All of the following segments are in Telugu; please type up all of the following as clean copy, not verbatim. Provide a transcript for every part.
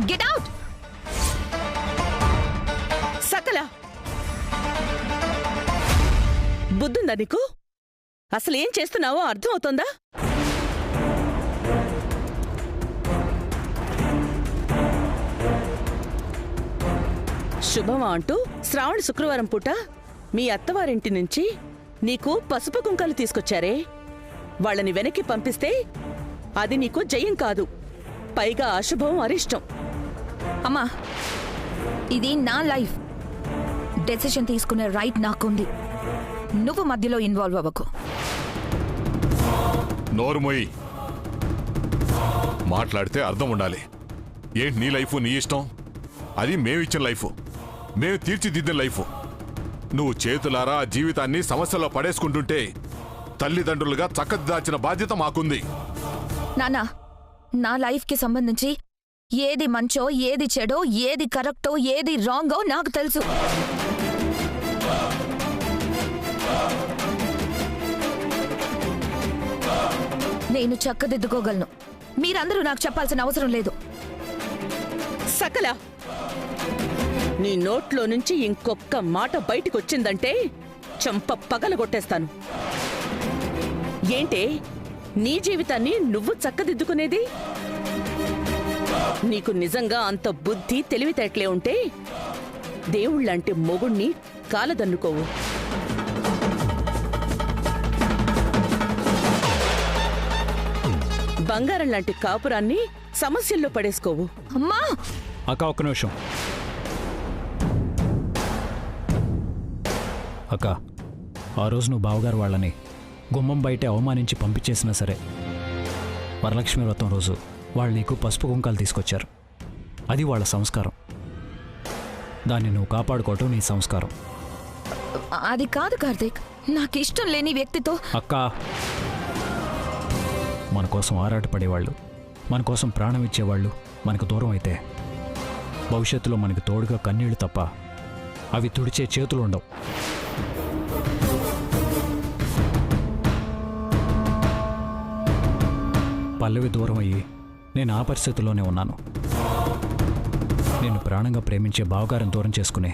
Get out. సకల బుద్ధుందా నీకు? అసలు ఏం చేస్తున్నావో అర్థమవుతోందా? శుభమా అంటూ శ్రావణ శుక్రవారం పూట మీ అత్తవారింటి నుంచి నీకు పసుపు కుంకాలు తీసుకొచ్చారే, వాళ్ళని వెనక్కి పంపిస్తే అది నీకు జయం కాదు, పైగా అశుభం, అరిష్టం. అమ్మా, ఇది నా లైఫ్. డెసిషన్ తీసుకునే రైట్ నాకుంది. నువ్వు మధ్యలో ఇన్వాల్వ్ అవ్వకు. నోరుమొయ్యి. మాట్లాడితే అర్థం ఉండాలి. ఏంటి నీ లైఫ్ నీ ఇష్టం? అది మేమిచ్చిన లైఫ్, మేము తీర్చిదిద్దిన లైఫ్. నువ్వు చేతులారా ఆ జీవితాన్ని సమస్యలో పడేసుకుంటుంటే తల్లిదండ్రులుగా చక్కదిద్దాల్సిన బాధ్యత మాకుంది. నానా, నా లైఫ్కి సంబంధించి ఏది మంచో, ఏది చెడో, ఏది కరెక్టో, ఏది రాంగో నాకు తెలుసు. నేను చక్కదిద్దుకోగలను. మీరందరూ నాకు చెప్పాల్సిన అవసరం లేదు. సకల, నీ నోట్లో నుంచి ఇంకొక్క మాట బయటికొచ్చిందంటే చంప పగలగొట్టేస్తాను. ఏంటే నీ జీవితాన్ని నువ్వు చక్కదిద్దుకునేది? నీకు నిజంగా అంత బుద్ధి, తెలివితేటలే ఉంటే దేవుళ్లాంటి మొగుణ్ణి కాలదన్నుకోవు. బంగారం లాంటి కాపురాన్ని సమస్యల్లో పడేసుకోవు. అమ్మా! అక్క, ఒక్క నిమిషం. అక్క, ఆ రోజు నువ్వు బావగారు వాళ్ళని గుమ్మం బయటే అవమానించి పంపించేసినా సరే, వరలక్ష్మి వ్రతం రోజు వాళ్ళు నీకు పసుపు కుంకాలు తీసుకొచ్చారు. అది వాళ్ళ సంస్కారం. దాన్ని నువ్వు కాపాడుకోవటం నీ సంస్కారం. అది కాదు కార్తీక్, నాకు ఇష్టం లేని వ్యక్తితో. అక్క, మన కోసం ఆరాటపడేవాళ్ళు, మన కోసం ప్రాణం ఇచ్చేవాళ్ళు మనకు దూరం అయితే భవిష్యత్తులో మనకు తోడుగా కన్నీళ్లు తప్ప అవి తుడిచే చేతులు ఉండవు. పల్లవి దూరం అయ్యి నేను ఆ పరిస్థితుల్లోనే ఉన్నాను. నేను ప్రాణంగా ప్రేమించే బావగారిని దూరం చేసుకునే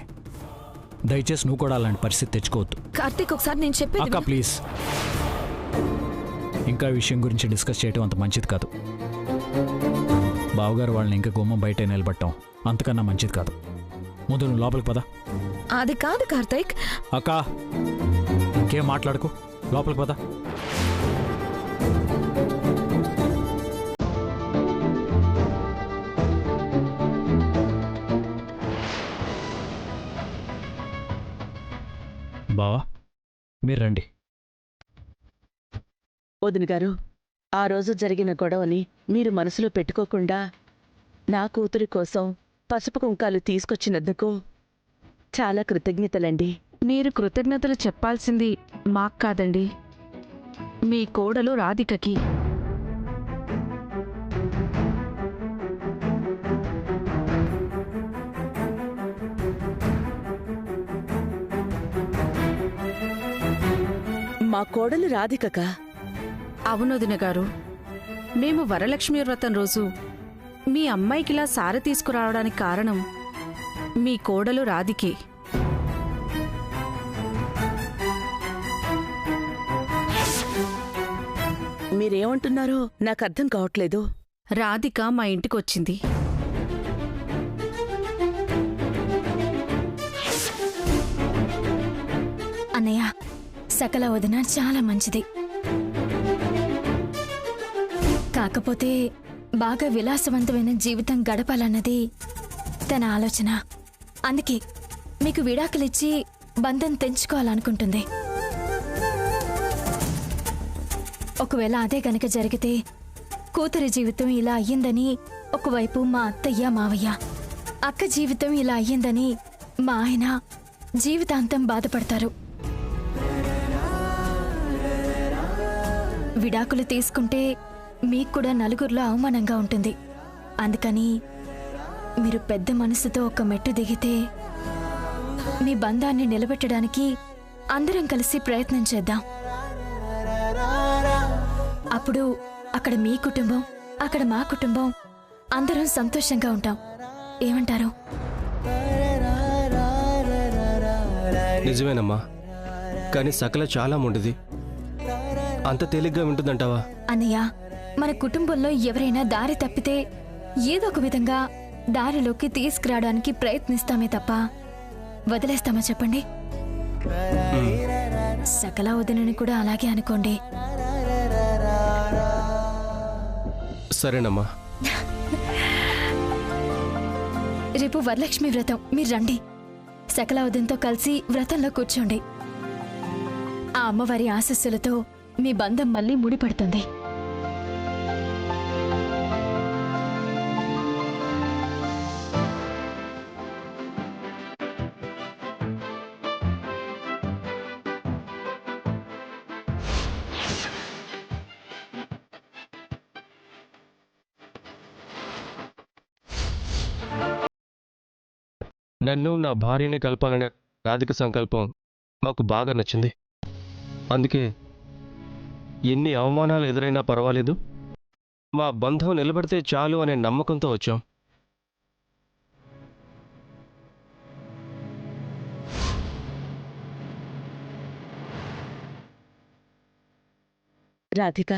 దయచేసి నువ్వు కూడా అలాంటి పరిస్థితి తెచ్చుకోవద్దు. కార్తీక్, ఒకసారి నేను చెప్పేది. అక్క ప్లీజ్, ఇంకా ఈ విషయం గురించి డిస్కస్ చేయటం అంత మంచిది కాదు. బావగారు వాళ్ళని ఇంకా గుమ్మం బయటే నిలబట్టం అంతకన్నా మంచిది కాదు. ముందు నువ్వు లోపలికి పద. అది కాదు కార్తీక్. అక్క, ఇంకేం మాట్లాడుకో, లోపలికి పద. బావా, మీరు రండి. వదిన గారు, ఆ రోజు జరిగిన గొడవని మీరు మనసులో పెట్టుకోకుండా నా కూతురి కోసం పసుపు కుంకాలు తీసుకొచ్చినందుకు చాలా కృతజ్ఞతలండి. మీరు కృతజ్ఞతలు చెప్పాల్సింది మాకు కాదండి, మీ కోడలు రాధికకి. మా కోడలు రాధికక? అవునొదిన గారు, మేము వరలక్ష్మి వ్రతం రోజు మీ అమ్మాయికిలా సారె తీసుకురావడానికి కారణం మీ కోడలు రాధికే. మీరేమంటున్నారో నాకు అర్థం కావట్లేదు. రాధిక మా ఇంటికొచ్చింది. అన్నయ్య, సకల వదిన చాలా మంచిది. కాకపోతే బాగా విలాసవంతమైన జీవితం గడపాలన్నది తన ఆలోచన. అందుకే మీకు విడాకులిచ్చి బంధం తెంచుకోవాలనుకుంటుంది. ఒకవేళ అదే గనక జరిగితే కూతురి జీవితం ఇలా అయ్యిందని ఒకవైపు మా అత్తయ్య, మావయ్య, అక్క జీవితం ఇలా అయ్యిందని మా ఆయన జీవితాంతం బాధపడతారు. విడాకులు తీసుకుంటే మీకు కూడా నలుగురిలో అవమానంగా ఉంటుంది. అందుకని మీరు పెద్ద మనసుతో ఒక మెట్టు దిగితే మీ బంధాన్ని నిలబెట్టడానికి అందరం కలిసి ప్రయత్నం చేద్దాం. అప్పుడు అక్కడ మీ కుటుంబం, అక్కడ మా కుటుంబం అందరం సంతోషంగా ఉంటాం. ఏమంటారు? నిజమేనమ్మా, కానీ సకల చాలా మొండిది. అంత తేలిగ్గా వింటుందంటావా? అన్నయ్య, మన కుటుంబంలో ఎవరైనా దారి తప్పితే ఏదో ఒక విధంగా దారిలోకి తీసుకురావడానికి ప్రయత్నిస్తామే తప్ప వదిలేస్తామా చెప్పండి? సకల వదినని కూడా అలాగే అనుకోండి. సరేనమ్మా. రేపు వరలక్ష్మి వ్రతం, మీరు రండి. సకల వదినతో కలిసి వ్రతంలో కూర్చోండి. ఆ అమ్మవారి ఆశస్సులతో మీ బంధం మళ్ళీ ముడిపడుతుంది. నన్ను నా భార్యని కలపాలనే రాధిక సంకల్పం మాకు బాగా నచ్చింది. అందుకే ఎన్ని అవమానాలు ఎదురైనా పర్వాలేదు, మా బంధం నిలబడితే చాలు అనే నమ్మకంతో వచ్చాం. రాధిక,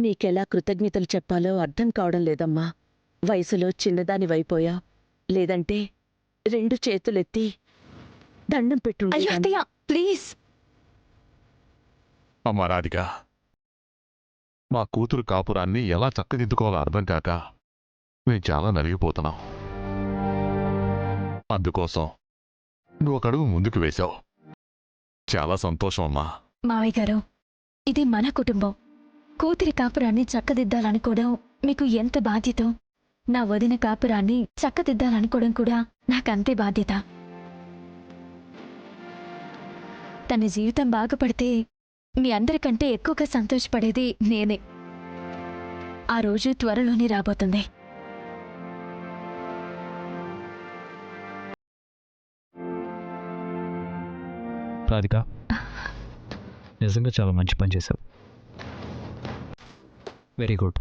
నీకెలా కృతజ్ఞతలు చెప్పాలో అర్థం కావడం లేదమ్మా. వయసులో చిన్నదానివైపోయా, లేదంటే 2 చేతులెత్తి దండం పెట్టుండే. అయ్యో అత్తయ్య, ప్లీజ్. అమ్మా రాధిక, మా కూతురు కాపురాన్ని ఎలా చక్కదిద్దుకోవాలో అర్థం కాక మేము చాలా నలిగిపోతున్నాం. అందుకోసం నువ్వు ఒక అడుగు ముందుకు వేశావు. చాలా సంతోషం అమ్మా. మావయ్య గారు, ఇది మన కుటుంబం. కూతురి కాపురాన్ని చక్కదిద్దాలనుకోవడం మీకు ఎంత బాధ్యతో, నా వదిన కాపురాన్ని చక్కదిద్దాలనుకోవడం కూడా నాకంతే బాధ్యత. తన జీవితం బాగుపడితే మీ అందరికంటే ఎక్కువగా సంతోషపడేది నేనే. ఆ రోజు త్వరలోనే రాబోతుంది. రాధిక, నిజంగా చాలా మంచి పని చేశావు. Very good.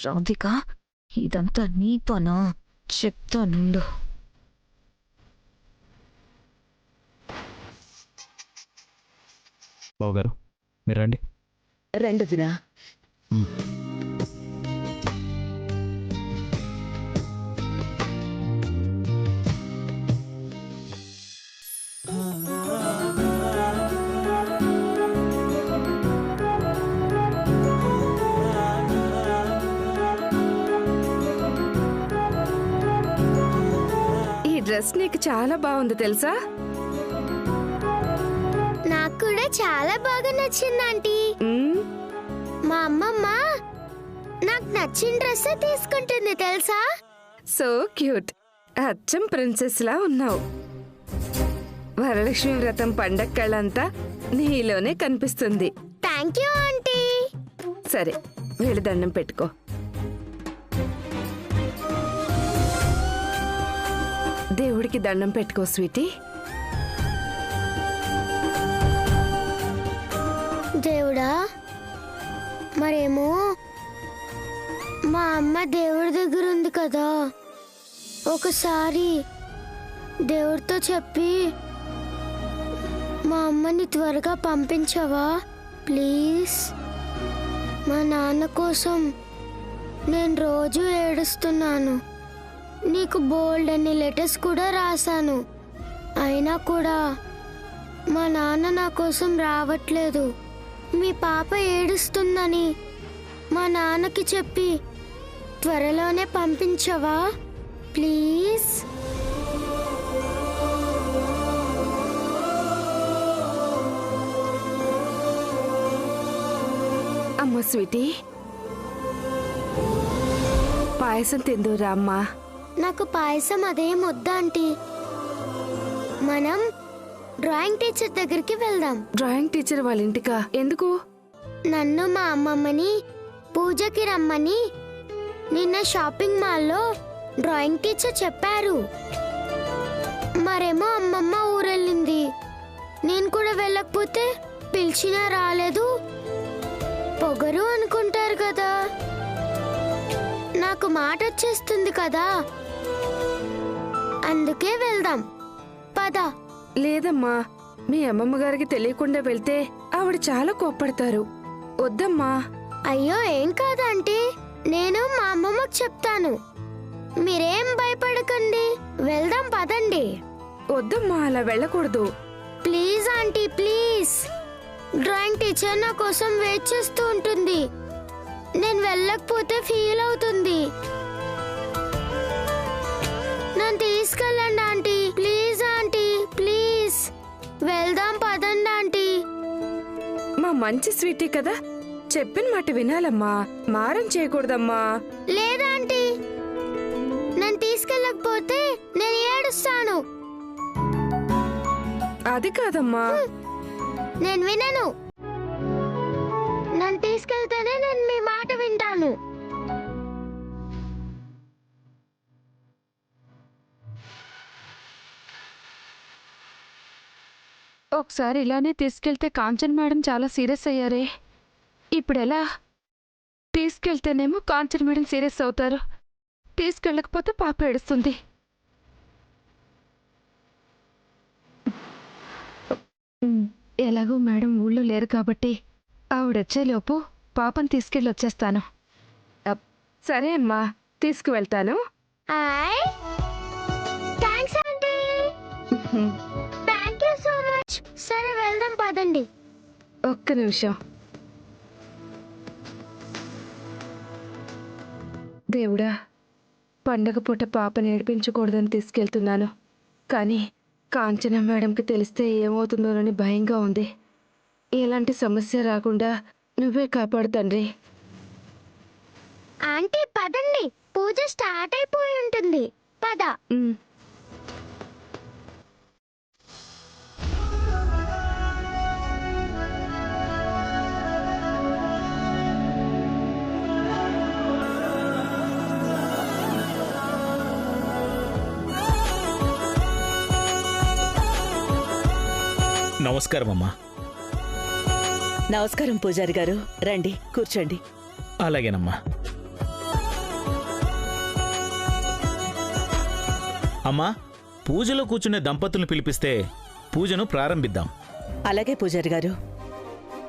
రాధిక, ఇదంతా నీ పనా? చెప్తానుండు. బావగారు, మీరు రండి. రెండు దినా. ఈ డ్రెస్ నీకు చాలా బాగుంది తెలుసా? నాకు కూడా చాలా బాగా నచ్చింది ఆంటీ. మా అమ్మమ్మ నాకు నచ్చిన డ్రెస్ తీసుకుంటుంది తెలుసా? So cute. అచ్చం ప్రిన్సెస్ లా ఉన్నావు. వరలక్ష్మి వ్రతం పండగ కళ్ళంతా నీలోనే కనిపిస్తుంది. Thank you aunty. సరే, వెళ్ళి దండం పెట్టుకో. దేవుడికి దండం పెట్టుకో స్వీటీ. దేవుడా, మరేమో మా అమ్మ దేవుడి దగ్గర ఉంది కదా, ఒకసారి దేవుడితో చెప్పి మా అమ్మని త్వరగా పంపించవా ప్లీజ్? మా నాన్న కోసం నేను రోజు ఏడుస్తున్నాను. నీకు బోల్డ్ అన్ని లెటర్స్ కూడా రాశాను, అయినా కూడా మా నాన్న నా కోసం రావట్లేదు. మీ పాప ఏడుస్తుందని మా నాన్నకి చెప్పి త్వరలోనే పంపించవా ప్లీజ్? అమ్మ స్వీటీ, పాయసం తిందురా అమ్మా. నాకు పాయసం అదేం వద్దా ఆంటీ. మనం డ్రాయింగ్ టీచర్ దగ్గరికి వెళ్దాం. డ్రాయింగ్ టీచర్ వాళ్ళ ఇంటికా? ఎందుకు? నన్ను మా అమ్మమ్మని పూజకి రమ్మని నిన్న షాపింగ్ మాల్లో డ్రాయింగ్ టీచర్ చెప్పారు. మరేమో అమ్మమ్మ ఊరెళ్ళింది. నేను కూడా వెళ్ళకపోతే పిలిచినా రాలేదు, పొగరు అనుకుంటారు కదా. నాకు మాట వచ్చేస్తుంది కదా, అందుకే వెళ్దాం పద. లేదమ్మా, మీ అమ్మమ్మ గారికి తెలియకుండా వెళ్తే ఆవిడ చాలా కోప్పడతారు. వద్దమ్మా. అయ్యో ఏం కాదంటీ, నేను మా అమ్మమ్మకు చెప్తాను. మీరేం భయపడకండి, వెళ్దాం పదండి. వద్దమ్మా, అలా వెళ్ళకూడదు. Please aunty please. Drawing teacher నా కోసం వెయిట్ చేస్తూ ఉంటుంది. నేను వెళ్ళకపోతే ఫీల్ అవుతుంది. నన్ను తీసుకెళ్ళండి ఆంటీ, ప్లీజ్ ఆంటీ ప్లీజ్. వెళ్దాం పదండి ఆంటీ. మా మంచి స్వీటీ కదా, చెప్పిన మాట వినాలమ్మా, మారం చేయకూడదమ్మా. లేదా ఆంటీ, నన్ను తీసుకెళ్ళకపోతే నేను ఏడుస్తాను. అది కాదమ్మా. నేను వినను. నన్ను తీసుకెళ్తేనే నేను మీ మాట వింటాను. ఒకసారి ఇలానే తీసుకెళ్తే కాంచన్ మేడం చాలా సీరియస్ అయ్యారే. ఇప్పుడెలా? తీసుకెళ్తేనేమో కాంచన్ మేడం సీరియస్ అవుతారు, తీసుకెళ్ళకపోతే పాప ఏడుస్తుంది. ఎలాగో మేడం ఊళ్ళో లేరు కాబట్టి ఆవిడొచ్చేలోపు పాపను తీసుకెళ్ళి వచ్చేస్తాను. సరే అమ్మా, తీసుకువెళ్తాను. Thanks aunty. Thank you so much. సరే వెళ్దాం పదండి. ఒక్క నిమిషం. దేవుడా, పండగ పూట పాపని ఏడిపించకూడదని తీసుకెళ్తున్నాను, కానీ కాంచన మేడంకి తెలిస్తే ఏమవుతుందోనని భయంగా ఉంది. ఎలాంటి సమస్య రాకుండా నువ్వే కాపాడు తండ్రి. ఆంటీ పదండి, పూజ స్టార్ట్ అయిపోయి ఉంటుంది. పద. నమస్కారం అమ్మా. నమస్కారం పూజారి గారు, రండి కూర్చోండి. అలాగేనమ్మా. అమ్మా, పూజలో కూర్చునే దంపతులను పిలిపిస్తే పూజను ప్రారంభిద్దాం. అలాగే పూజారి గారు.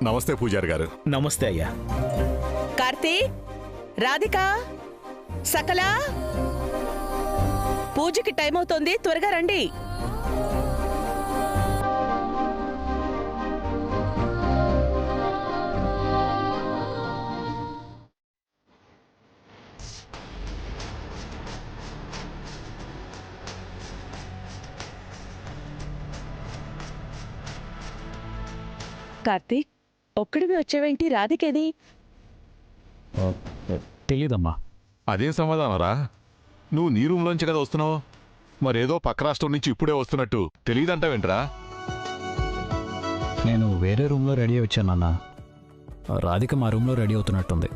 నమస్తే పూజారి గారు. నమస్తే అయ్యా. కార్తీక్, రాధిక, సకల, పూజకి టైం అవుతోంది, త్వరగా రండి. కార్తీక్, ఒక్కడివి వచ్చావేంటి? రాధికేది? తెలీదమ్మా. అదేం సమాధానం రా, నువ్వు నీ రూమ్లోంచి కదా వస్తున్నావు, మరేదో పక్క రాష్ట్రం నుంచి ఇప్పుడే వస్తున్నట్టు తెలియదంటావేంట్రా? నేను వేరే రూమ్లో రెడీ అయి వచ్చానన్న. రాధిక మా రూమ్లో రెడీ అవుతున్నట్టుంది.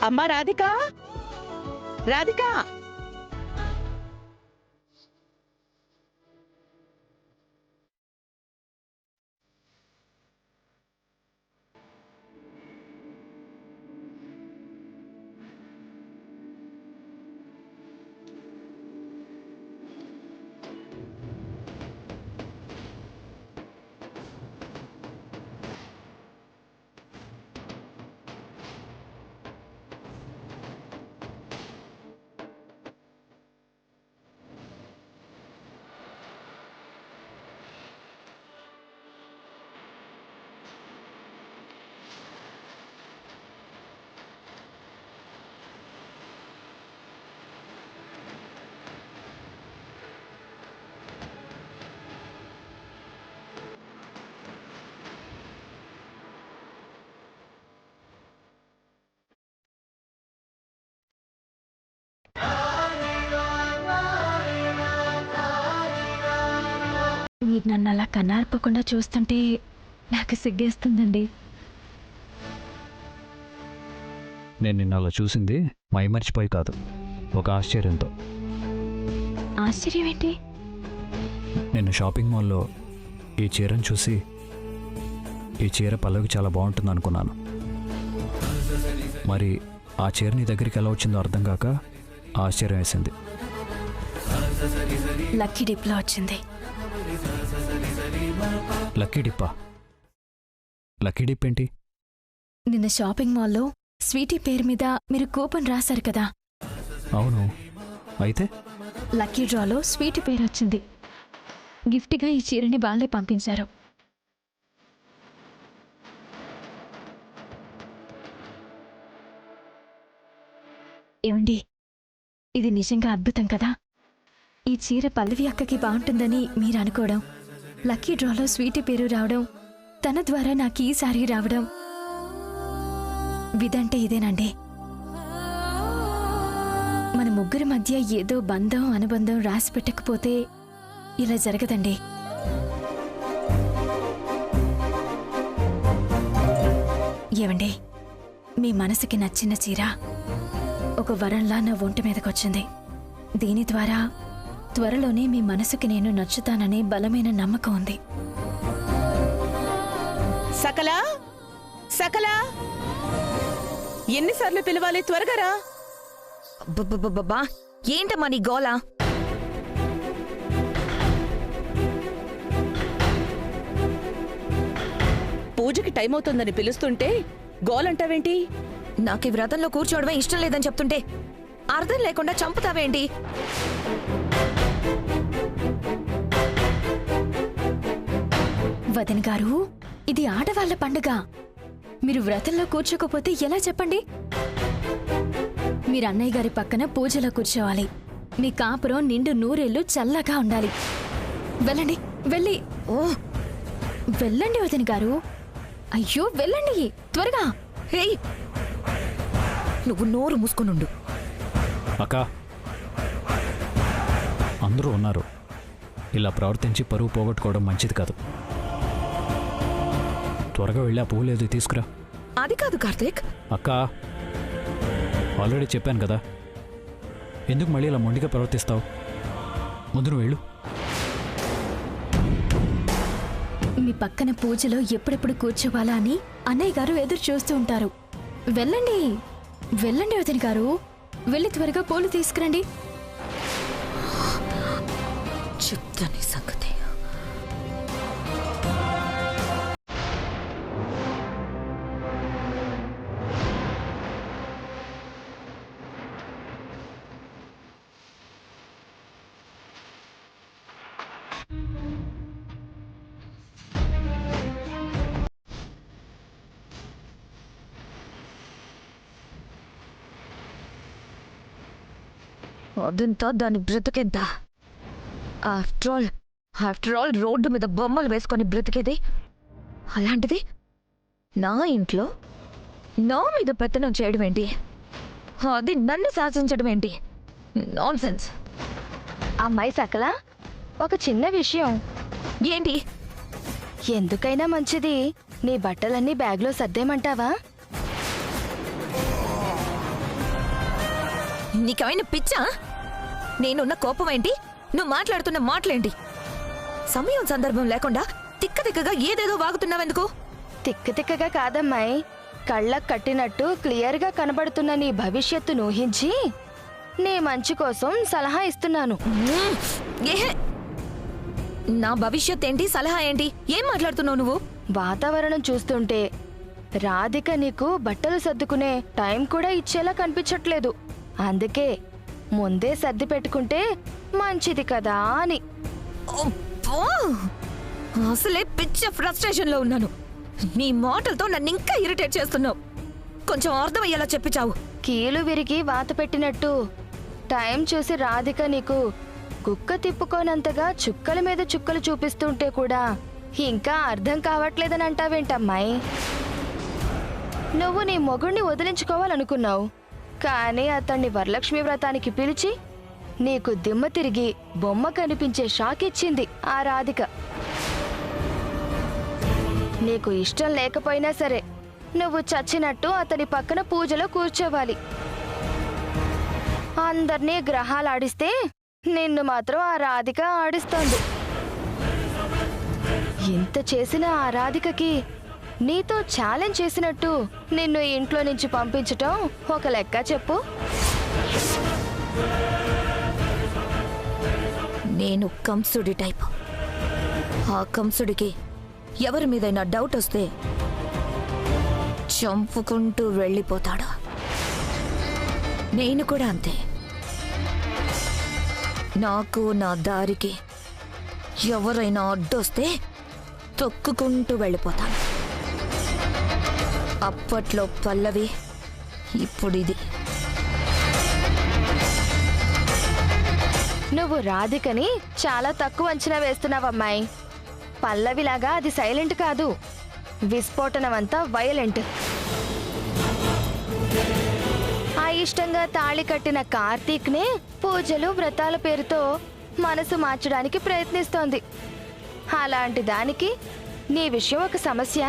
అమ్మా రాధిక, రాధిక. మీరు నన్ను అలా కన్నార్పకుండా చూస్తుంటే నాకు సిగ్గేస్తుందండి. నేను నిన్న అలా చూసింది మైమర్చిపోయి కాదు, ఒక ఆశ్చర్యంతో. ఆశ్చర్యం ఏంటి? నిన్న షాపింగ్ మాల్లో ఈ చీరను చూసి ఈ చీర పల్లవికి చాలా బాగుంటుంది అనుకున్నాను. మరి ఆ చీర నీ దగ్గరికి ఎలా వచ్చిందో అర్థం కాక ఆశ్చర్యం వేసింది. లక్కీ డిప్లో వచ్చింది. లక్కీ డిప్పా? లక్కీ డిప్ ఏంటి? నిన్న షాపింగ్ మాల్లో స్వీటీ పేరు మీద మీరు కూపన్ రాశారు కదా. అవును, అయితే లక్కీ డ్రాలో స్వీటీ పేరు వచ్చింది. గిఫ్ట్గా ఈ చీరని వాళ్ళే పంపించారు. ఏమండి, ఇది నిజంగా అద్భుతం కదా. ఈ చీర పల్లవి అక్కకి బాగుంటుందని మీరు అనుకోవడం, లక్కీ డ్రాలో స్వీటీ పేరు రావడం, తన ద్వారా నాకు ఈ సారీ రావడం, విదంటే ఇదేనండి. మన ముగ్గురి మధ్య ఏదో బంధం అనుబంధం రాసి పెట్టకపోతే ఇలా జరగదండి. ఏమండి, మీ మనసుకి నచ్చిన చీర ఒక వరంలా నా ఒంటి మీదకొచ్చింది. దీని ద్వారా త్వరలోనే మీ మనసుకి నేను నచ్చుతాననే బలమైన నమ్మకం ఉంది. సకలా, సకలా, ఎన్నిసార్లు పిలవాలి? త్వరగా రా. బా ఏంటమ్మా నీ గోలా? పూజకి టైం అవుతుందని పిలుస్తుంటే గోలంటావేంటి? నాకు ఈ వ్రతంలో కూర్చోవడమే ఇష్టం లేదని చెప్తుంటే అర్థం లేకుండా చంపుతావేంటి? వదిన గారు, ఇది ఆడవాళ్ల పండుగ. మీరు వ్రతంలో కూర్చోకపోతే ఎలా చెప్పండి? మీరు అన్నయ్య గారి పక్కన పూజలో కూర్చోవాలి. మీ కాపురం నిండు నూరేళ్లు చల్లగా ఉండాలి. వెళ్ళండి, వెళ్ళి. ఓ వెళ్ళండి వదిన గారు. అయ్యో వెళ్ళండి త్వరగా. హేయ్, నువ్వు నోరు మూసుకొనుండు. అక్క, అందరూ ఉన్నారు, ఇలా ప్రవర్తించి పరువు పోగొట్టుకోవడం మంచిది కాదు. త్వరగా వెళ్ళి ఆ పువ్వులు ఏదో తీసుకురా. అది కాదు కార్తీక్. అక్క, ఆల్రెడీ చెప్పాను కదా, ఎందుకు మళ్ళీ ఇలా మొండిగా ప్రవర్తిస్తావు? ముందు నువ్వు వెళ్ళు. మీ పక్కన పూజలో ఎప్పుడెప్పుడు కూర్చోవాలా అని అన్నయ్య గారు ఎదురు చూస్తూ ఉంటారు. వెళ్ళండి, వెళ్ళండి వదిన గారు. వెళ్ళి త్వరగా పూలు తీసుకురండి. చెప్తాను సంగతి. అదంతా దాని బ్రతికెంత. ఆఫ్టర్ ఆల్ రోడ్డు మీద బొమ్మలు వేసుకొని బ్రతికేది. అలాంటిది నా ఇంట్లో నా మీద పెత్తనం చేయడం ఏంటి? అది నన్ను శాసించడం ఏంటి? Non sense. అమ్మాయి సకల, ఒక చిన్న విషయం. ఏంటి? ఎందుకైనా మంచిది నీ బట్టలన్నీ బ్యాగ్లో సర్దేమంటావా? నీకేమైనా పిచ్చా? నేనున్న కోపం ఏంటి? నువ్వు మాట్లాడుతున్న మాటలేంటి? సమయం సందర్భం లేకుండా తిక్క తిక్కగా ఏదేదో వాగుతున్నావెందుకు? తిక్కగా కాదమ్మాయి, కళ్ళకు కట్టినట్టు క్లియర్గా కనబడుతున్న నీ భవిష్యత్తును ఊహించి నీ మంచి కోసం సలహా ఇస్తున్నాను. ఏహే, నా భవిష్యత్ ఏంటి, సలహా ఏంటి? ఏం మాట్లాడుతున్నావు నువ్వు? వాతావరణం చూస్తుంటే రాధిక నీకు బట్టలు సర్దుకునే టైం కూడా ఇచ్చేలా కనిపించట్లేదు. అందుకే ముందే సర్ది పెట్టుకుంటే మంచిది కదా అని. అబ్బో! అసలే పిచ్చ ఫ్రస్ట్రేషన్ లో ఉన్నాను. నీ మాటలతో నన్ను ఇంకా ఇరిటేట్ చేస్తున్నావు. కొంచెం అర్థమయ్యేలా చెప్పి చావు. కీలు విరిగి వాత పెట్టినట్టు టైం చూసి రాధిక నీకు కుక్క తిప్పుకోనంతగా చుక్కల మీద చుక్కలు చూపిస్తుంటే కూడా ఇంకా అర్థం కావట్లేదని అంటావేంటమ్మాయి? నువ్వు నీ మొగుణ్ణి వదిలించుకోవాలనుకున్నావు, కానీ అతన్ని వరలక్ష్మి వ్రతానికి పిలిచి నీకు దిమ్మ తిరిగి బొమ్మ కనిపించే షాక్ ఇచ్చింది ఆ రాధిక. నీకు ఇష్టం లేకపోయినా సరే నువ్వు చచ్చినట్టు అతని పక్కన పూజలో కూర్చోవాలి. అందర్నీ గ్రహాలు ఆడిస్తే నిన్ను మాత్రం ఆ రాధిక ఆడిస్తోంది. ఇంత చేసిన ఆ రాధికకి నీతో ఛాలెంజ్ చేసినట్టు నిన్ను ఇంట్లో నుంచి పంపించటం ఒక లెక్క చెప్పు. నేను కంసుడి టైప్. ఆ కంసుడికి ఎవరి మీదైనా డౌట్ వస్తే చంపుకుంటూ వెళ్ళిపోతాడు. నేను కూడా అంతే. నాకు నా దారికి ఎవరైనా అడ్డొస్తే తొక్కుకుంటూ వెళ్ళిపోతాను. అప్పట్లో పల్లవి, ఇప్పుడు ఇది. నువ్వు రాధికని చాలా తక్కువ అంచనా వేస్తున్నావమ్మాయి. పల్లవిలాగా అది సైలెంట్ కాదు, విస్ఫోటనమంతా వైలెంట్. అయిష్టంగా తాళి కట్టిన కార్తీక్నే పూజలు వ్రతాల పేరుతో మనసు మార్చడానికి ప్రయత్నిస్తోంది. అలాంటి దానికి నీ విషయం ఒక సమస్య.